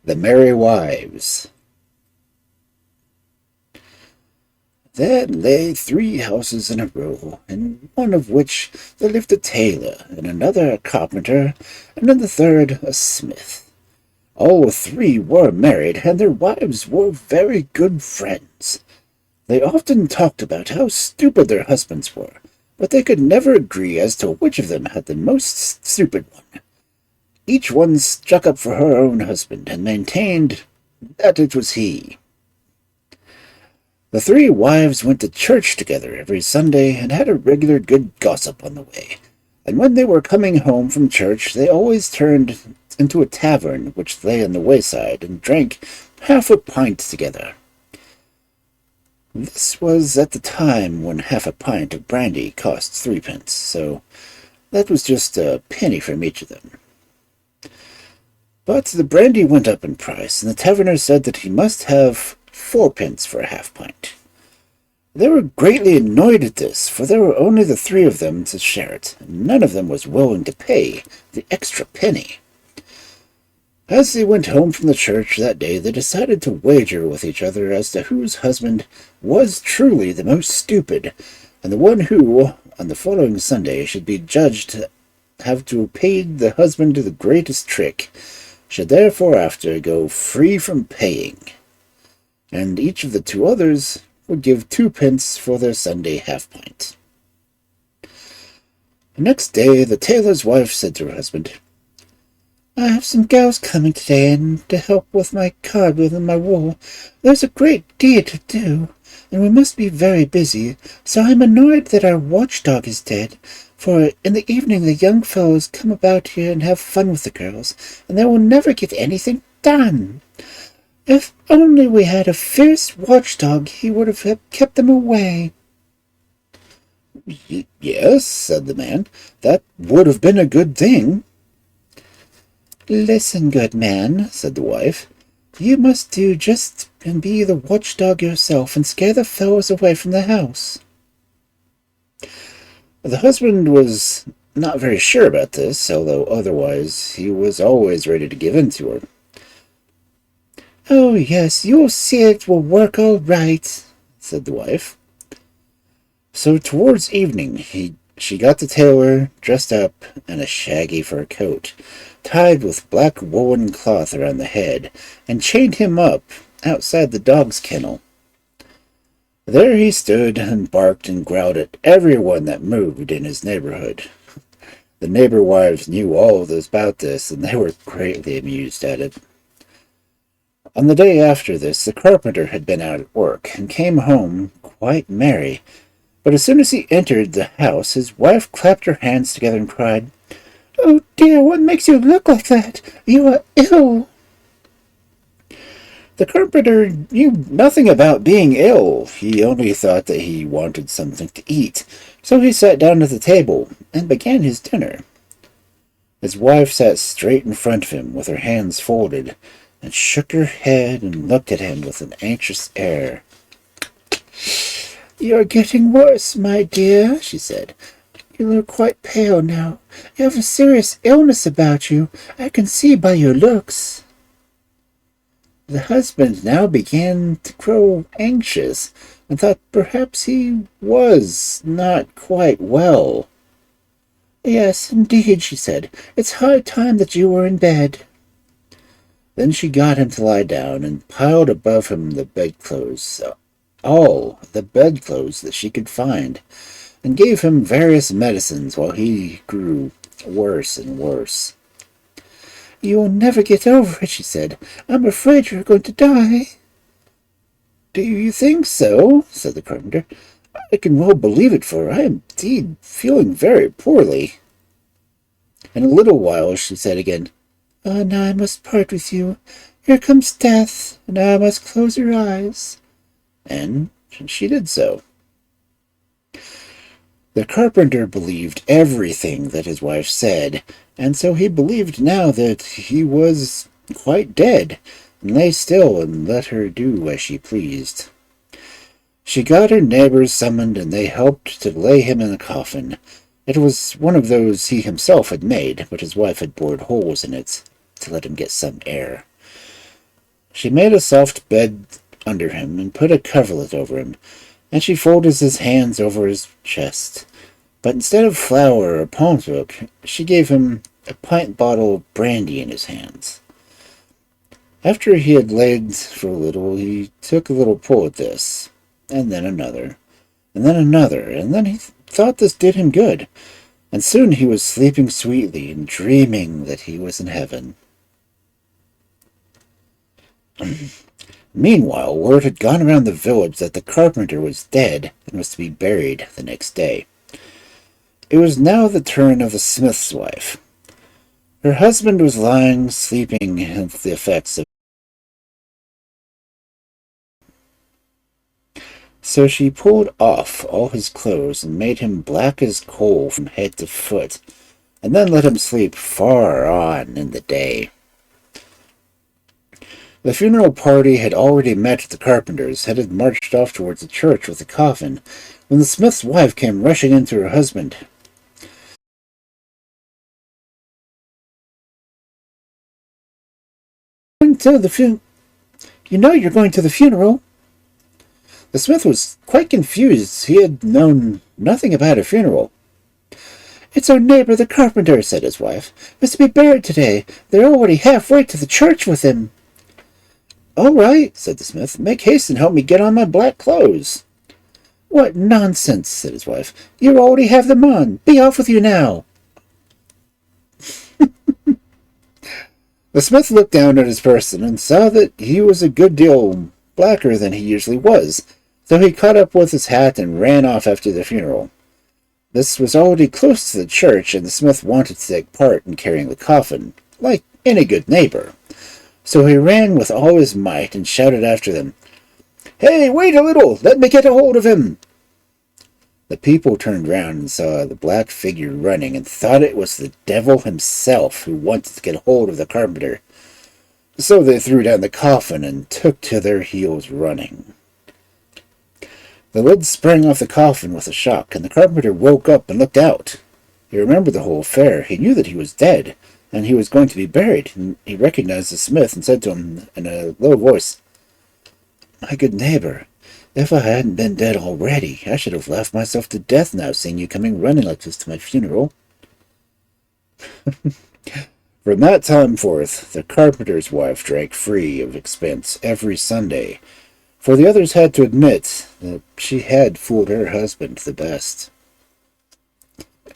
The Merry Wives. There lay 3 houses in a row, in one of which there lived a tailor, in another a carpenter, and in the third a smith. All 3 were married, and their wives were very good friends. They often talked about how stupid their husbands were, but they could never agree as to which of them had the most stupid one. Each one stuck up for her own husband, and maintained that it was he. The 3 wives went to church together every Sunday and had a regular good gossip on the way, and when they were coming home from church they always turned into a tavern which lay on the wayside and drank half a pint together. This was at the time when half a pint of brandy cost 3 pence, so that was just a penny from each of them. But the brandy went up in price, and the taverner said that he must have 4 pence for a half pint. They were greatly annoyed at this, for there were only the 3 of them to share it, and none of them was willing to pay the extra penny. As they went home from the church that day, they decided to wager with each other as to whose husband was truly the most stupid, and the one who, on the following Sunday, should be judged to have to pay the husband the greatest trick, should therefore after go free from paying, and each of the 2 others would give 2 pence for their Sunday half-pint. The next day the tailor's wife said to her husband, "I have some gals coming today, and to help with my cardboard and my wool. There's a great deal to do, and we must be very busy, so I'm annoyed that our watchdog is dead, for in the evening the young fellows come about here and have fun with the girls, and they will never get anything done. If only we had a fierce watchdog, he would have kept them away." "Yes," said the man, "that would have been a good thing." "Listen, good man," said the wife. "You must do just and be the watchdog yourself and scare the fellows away from the house." The husband was not very sure about this, although otherwise he was always ready to give in to her. "Oh, yes, you'll see it will work all right," said the wife. So towards evening she got the tailor dressed up in a shaggy fur coat, tied with black woolen cloth around the head, and chained him up outside the dog's kennel. There he stood and barked and growled at everyone that moved in his neighborhood. The neighbor wives knew all about this, and they were greatly amused at it. On the day after this, the carpenter had been out at work, and came home quite merry. But as soon as he entered the house, his wife clapped her hands together and cried, "Oh dear, what makes you look like that? You are ill." The carpenter knew nothing about being ill. He only thought that he wanted something to eat, so he sat down at the table and began his dinner. His wife sat straight in front of him with her hands folded, and shook her head and looked at him with an anxious air. "You're getting worse, my dear," she said. "You look quite pale now. You have a serious illness about you. I can see by your looks." The husband now began to grow anxious, and thought perhaps he was not quite well. "Yes, indeed," she said. "It's high time that you were in bed." Then she got him to lie down, and piled above him the bedclothes, all the bedclothes that she could find, and gave him various medicines while he grew worse and worse. "You'll never get over it," she said. "I'm afraid you're going to die." "Do you think so?" said the carpenter. "I can well believe it, for I am indeed feeling very poorly." In a little while she said again, "Now I must part with you. Here comes death, and now I must close your eyes." And she did so. The carpenter believed everything that his wife said, and so he believed now that he was quite dead, and lay still and let her do as she pleased. She got her neighbors summoned, and they helped to lay him in a coffin. It was one of those he himself had made, but his wife had bored holes in it to let him get some air. She made a soft bed under him and put a coverlet over him, and she folded his hands over his chest. But instead of flour or palm milk, she gave him a pint bottle of brandy in his hands. After he had laid for a little, he took a little pull at this, and then another, and then another, and then he thought this did him good, and soon he was sleeping sweetly and dreaming that he was in heaven. Meanwhile, word had gone around the village that the carpenter was dead and was to be buried the next day. It was now the turn of the smith's wife. Her husband was lying sleeping with the effects of. So she pulled off all his clothes and made him black as coal from head to foot, and then let him sleep far on in the day. The funeral party had already met at the carpenter's, had marched off towards the church with the coffin, when the smith's wife came rushing in to her husband. You know you're going to the funeral. The smith was quite confused. He had known nothing about a funeral. It's our neighbor the carpenter, said his wife. Must be buried today. They're already halfway to the church with him. All right, said the smith. Make haste and help me get on my black clothes. What nonsense, said his wife. You already have them on. Be off with you now. The smith looked down at his person and saw that he was a good deal blacker than he usually was, so he caught up with his hat and ran off after the funeral. This was already close to the church, and the smith wanted to take part in carrying the coffin, like any good neighbor. So he ran with all his might and shouted after them, Hey, wait a little! Let me get a hold of him! The people turned round and saw the black figure running and thought it was the devil himself who wanted to get hold of the carpenter. So they threw down the coffin and took to their heels running. The lid sprang off the coffin with a shock, and the carpenter woke up and looked out. He remembered the whole affair. He knew that he was dead, and he was going to be buried. And he recognized the smith and said to him in a low voice, My good neighbor, if I hadn't been dead already, I should have laughed myself to death now, seeing you coming running like this to my funeral. From that time forth, the carpenter's wife drank free of expense every Sunday, for the others had to admit that she had fooled her husband the best.